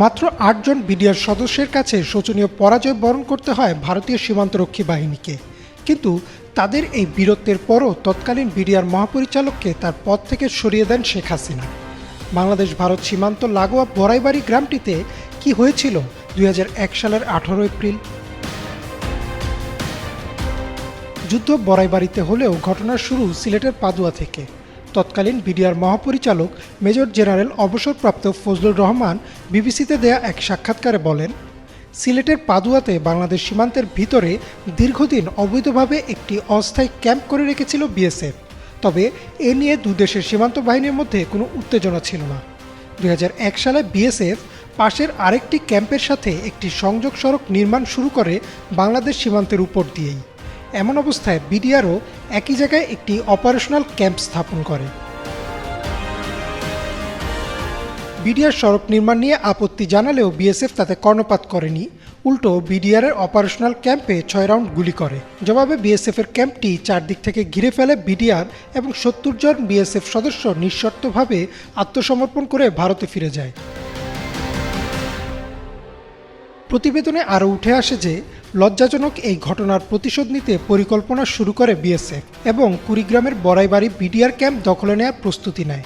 মাত্র ৮ জন বিডিআর সদস্যের কাছে শোচনীয় পরাজয় বরণ করতে হয় ভারতীয় সীমান্তরক্ষী বাহিনীকে। কিন্তু তাদের এই বীরত্বের পরও তৎকালীন বিডিআর মহাপরিচালককে তার পদ থেকে সরিয়ে দেন শেখ হাসিনা। বাংলাদেশ ভারত সীমান্ত লাগোয়া বড়াইবাড়ি গ্রামটিতে কি হয়েছিল ২০০১ সালের ১৮ এপ্রিল? যুদ্ধ বড়াইবাড়িতে হলেও ঘটনার শুরু সিলেটের পাদুয়া থেকে। তৎকালীন বিডিআর মহাপরিচালক মেজর জেনারেল অবসরপ্রাপ্ত ফজলুর রহমান বিবিসিতে দেয়া এক সাক্ষাৎকারে বলেন, সিলেটের পাদুয়াতে বাংলাদেশ সীমান্তের ভিতরে দীর্ঘদিন অবৈধভাবে একটি অস্থায়ী ক্যাম্প করে রেখেছিল বিএসএফ। তবে এ নিয়ে দুদেশের সীমান্ত বাহিনীর মধ্যে কোনো উত্তেজনা ছিল না। ২০০১ সালে বিএসএফ পাশের আরেকটি ক্যাম্পের সাথে একটি সংযোগ সড়ক নির্মাণ শুরু করে বাংলাদেশ সীমান্তের উপর দিয়েই। এমন অবস্থায় বিডিআরও একই জায়গায় একটি অপারেশনাল ক্যাম্প স্থাপন করে। বিডিআর সড়ক নির্মাণ নিয়ে আপত্তি জানালেও বিএসএফ তাতে কর্ণপাত করেনি। উল্টো বিডিআরের অপারেশনাল ক্যাম্পে ৬ রাউন্ড গুলি করে। জবাবে বিএসএফের ক্যাম্পটি চারদিক থেকে ঘিরে ফেলে বিডিআর এবং ৭০ জন বিএসএফ সদস্য নিঃশর্তভাবে আত্মসমর্পণ করে ভারতে ফিরে যায়। প্রতিবেদনে আরও উঠে আসে যে লজ্জাজনক এই ঘটনার প্রতিশোধ নিতে পরিকল্পনা শুরু করে বিএসএফ এবং কুড়িগ্রামের বড়াইবাড়ি বিডিআর ক্যাম্প দখলে নেওয়ার প্রস্তুতি নেয়।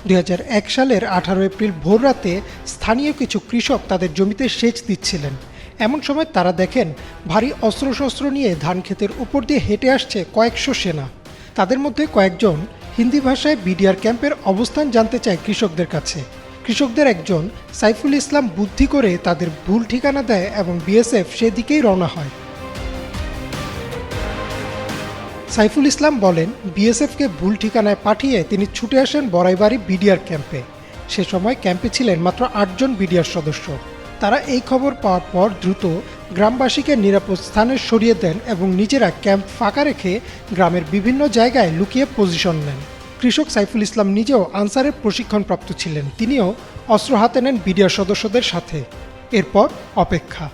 ২০০১ সালের ১৮ এপ্রিল ভোররাতে স্থানীয় কিছু কৃষক তাদের জমিতে সেচ দিচ্ছিলেন। এমন সময় তারা দেখেন ভারী অস্ত্রশস্ত্র নিয়ে ধান ক্ষেতের উপর দিয়ে হেঁটে আসছে কয়েকশো সেনা। তাদের মধ্যে কয়েকজন হিন্দি ভাষায় বিডিআর ক্যাম্পের অবস্থান জানতে চায় কৃষকদের কাছে। কৃষকদের একজন সাইফুল ইসলাম বুদ্ধি করে তাদের ভুল ঠিকানা দেয় এবং বিএসএফ সেদিকেই রওনা হয়। সাইফুল ইসলাম বলেন, বিএসএফকে ভুল ঠিকানায় পাঠিয়ে তিনি ছুটে আসেন বড়াইবাড়ি বিডিআর ক্যাম্পে। সে সময় ক্যাম্পে ছিলেন মাত্র ৮ জন বিডিআর সদস্য। তারা এই খবর পাওয়ার পর দ্রুত গ্রামবাসীকে নিরাপদ স্থানে সরিয়ে দেন এবং নিজেরা ক্যাম্প ফাঁকা রেখে গ্রামের বিভিন্ন জায়গায় লুকিয়ে পজিশন নেন। কৃষক সাইফুল ইসলাম নিজেও আনসারের প্রশিক্ষণপ্রাপ্ত ছিলেন। তিনিও অস্ত্র হাতে নেন বিডিআর সদস্যদের সাথে। এরপর অপেক্ষা।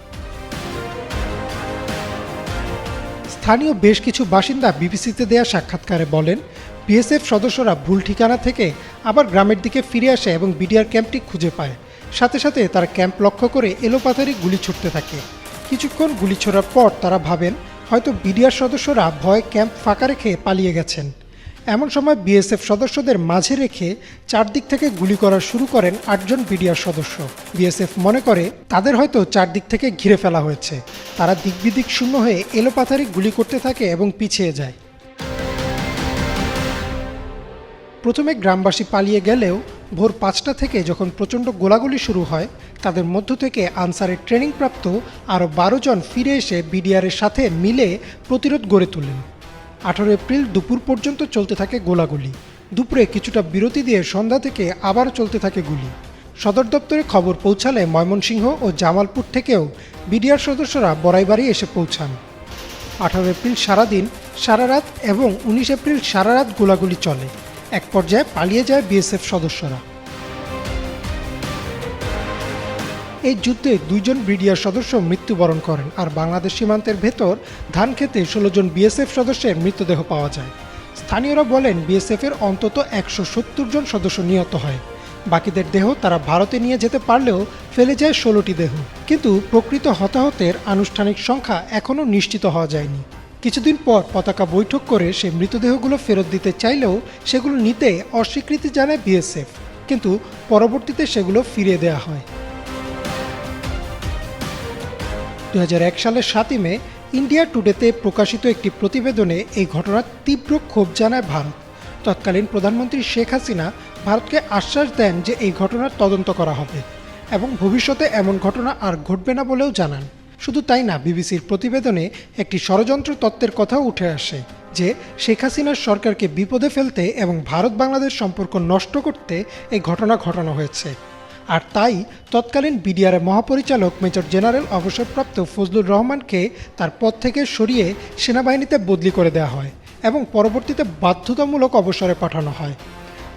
স্থানীয় বেশ কিছু বাসিন্দা বিবিসিতে দেয়া সাক্ষাৎকারে বলেন, বিএসএফ সদস্যরা ভুল ঠিকানা থেকে আবার গ্রামের দিকে ফিরে আসে এবং বিডিআর ক্যাম্পটি খুঁজে পায়। সাথে সাথে তারা ক্যাম্প লক্ষ্য করে এলোপাথারি গুলি ছুটতে থাকে। কিছুক্ষণ গুলি ছোড়ার পর তারা ভাবেন হয়তো বিডিআর সদস্যরা ভয়ে ক্যাম্প ফাঁকা রেখে পালিয়ে গেছেন। এমন সময় বিএসএফ সদস্যদের মাঝে রেখে চারদিক থেকে গুলি করা শুরু করেন ৮ জন বিডিআর সদস্য। বিএসএফ মনে করে তাদের হয়তো চারদিক থেকে ঘিরে ফেলা হয়েছে। তারা দিকবিদিক শূন্য হয়ে এলোপাথারি গুলি করতে থাকে এবং পিছিয়ে যায়। প্রথমে গ্রামবাসী পালিয়ে গেলেও ভোর ৫টা থেকে যখন প্রচণ্ড গোলাগুলি শুরু হয়, তাদের মধ্য থেকে আনসারের ট্রেনিংপ্রাপ্ত আরও ১২ জন ফিরে এসে বিডিআরের সাথে মিলে প্রতিরোধ গড়ে তোলেন। ১৮ এপ্রিল দুপুর পর্যন্ত চলতে থাকে গোলাগুলি। দুপুরে কিছুটা বিরতি দিয়ে সন্ধ্যা থেকে আবার চলতে থাকে গুলি। সদর দপ্তরে খবর পৌঁছালে ময়মনসিংহ ও জামালপুর থেকেও বিডিআর সদস্যরা বড়াইবাড়ি এসে পৌঁছান। ১৮ এপ্রিল সারাদিন, সারা রাত এবং ১৯ এপ্রিল সারা রাত গোলাগুলি চলে। এক পর্যায়ে পালিয়ে যায় বিএসএফ সদস্যরা। এই যুদ্ধে ২ জন বিডিআর সদস্য মৃত্যুবরণ করেন, আর বাংলাদেশ সীমান্তের ভেতর ধান খেতে ১৬ জন বিএসএফ সদস্যের মৃতদেহ পাওয়া যায়। স্থানীয়রা বলেন, বিএসএফের অন্তত ১৭০ জন সদস্য নিহত হয়। বাকিদের দেহ তারা ভারতে নিয়ে যেতে পারলেও ফেলে যায় ১৬টি দেহ। কিন্তু প্রকৃত হতাহতের আনুষ্ঠানিক সংখ্যা এখনও নিশ্চিত হওয়া যায়নি। কিছুদিন পর পতাকা বৈঠক করে সে মৃতদেহগুলো ফেরত দিতে চাইলেও সেগুলো নিতে অস্বীকৃতি জানায় বিএসএফ, কিন্তু পরবর্তীতে সেগুলো ফিরিয়ে দেওয়া হয়। ২০০১ সালের ৭ই মে ইন্ডিয়া টুডেতে প্রকাশিত একটি প্রতিবেদনে এই ঘটনার তীব্র ক্ষোভ জানায় ভারত। তৎকালীন প্রধানমন্ত্রী শেখ হাসিনা ভারতকে আশ্বাস দেন যে এই ঘটনার তদন্ত করা হবে এবং ভবিষ্যতে এমন ঘটনা আর ঘটবে না বলেও জানান। শুধু তাই না, বিবিসির প্রতিবেদনে একটি ষড়যন্ত্র তত্ত্বের কথাও উঠে আসে যে শেখ হাসিনার সরকারকে বিপদে ফেলতে এবং ভারত বাংলাদেশ সম্পর্ক নষ্ট করতে এই ঘটনা ঘটানো হয়েছে। আর তাই তৎকালীন বিডিআরের মহাপরিচালক মেজর জেনারেল অবসরপ্রাপ্ত ফজলুর রহমানকে তার পদ থেকে সরিয়ে সেনাবাহিনীতে বদলি করে দেওয়া হয় এবং পরবর্তীতে বাধ্যতামূলক অবসরে পাঠানো হয়।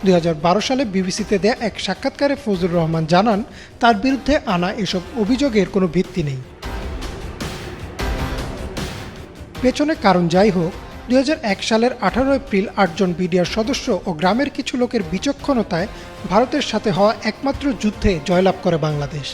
২০১২ সালে বিবিসিতে দেয়া এক সাক্ষাৎকারে ফজলুর রহমান জানান, তার বিরুদ্ধে আনা এসব অভিযোগের কোনো ভিত্তি নেই। পেছনে কারণ যাই হোক, ২০০১ সালের ১৮ এপ্রিল ৮ জন বিডিআর সদস্য ও গ্রামের কিছু লোকের বিচক্ষণতায় ভারতের সাথে হওয়া একমাত্র যুদ্ধে জয়লাভ করে বাংলাদেশ।